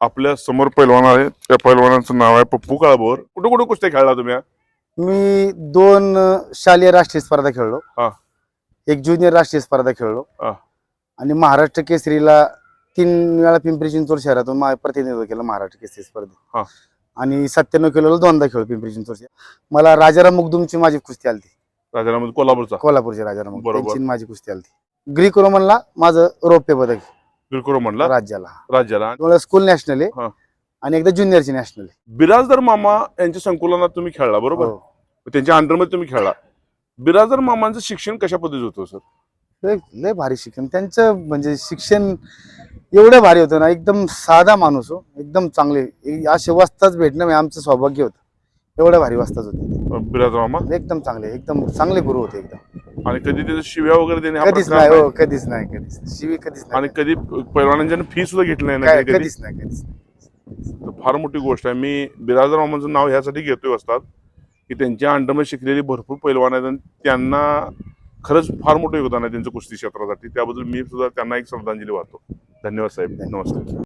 आपल्या समोर पैलवान आहे, त्या पैलवानाचं नाव आहे पप्पू काळभोर. कुठे कुठे कुस्त्या खेळला तुम्ही? मी 2 शालेय राष्ट्रीय स्पर्धा खेळलो. हा. एक ज्युनियर राष्ट्रीय स्पर्धा खेळलो. हा. आणि महाराष्ट्र केसरीला 3 वेळा पिंपरी चिंचवड शहरातून प्रतिनिधित्व केलं महाराष्ट्र केसरी स्पर्धेत. आणि 97 किलोला 2दा खेळलो पिंपरी चिंचवड. मला राजाराम मुगदुमची माझी कुस्ती आलती. राजाराम कोल्हापूरचे राजाराम मुगदुम बरोबर. त्यांची माझी कुस्ती आलती. ग्रीक रोमनला माझं रौप्य पदक म्हणला राज्याला स्कूल नॅशनल आहे आणि एकदा ज्युनियरची नॅशनल आहे. बिराजदार मामा यांच्या संकुलनात तुम्ही खेळला बरोबर? त्यांच्या अंडरमध्ये तुम्ही खेळला. बिराजदार मामांचं शिक्षण कशा पद्धतीत होतं सर? लय भारी शिक्षण त्यांचं, म्हणजे शिक्षण एवढं भारी होतं ना. एकदम साधा माणूस हो, एकदम चांगले. असे वस्ताच भेटणं म्हणजे आमचं सौभाग्य होतं. एवढं भारी वस्ताच होते बिराजदार मामा, एकदम चांगले गुरु होते एकदम. आणि कधी त्याच्या शिव्या वगैरे देणे कधीच नाही, कधीच नाही, शिवी कधीच नाही. आणि कधी पैलवानांच्या फी सुद्धा घेतली नाही कधीच नाही. फार मोठी गोष्ट आहे. मी बिराजदार मामांचं नाव ह्यासाठी घेतोय असतात की त्यांच्या अंडरमध्ये शिकलेली भरपूर पैलवान आहेत आणि त्यांना खरंच फार मोठं योगदान आहे त्यांचं कुस्ती क्षेत्रासाठी. त्याबद्दल मी सुद्धा त्यांना एक श्रद्धांजली वाहतो. धन्यवाद साहेब, नमस्कार.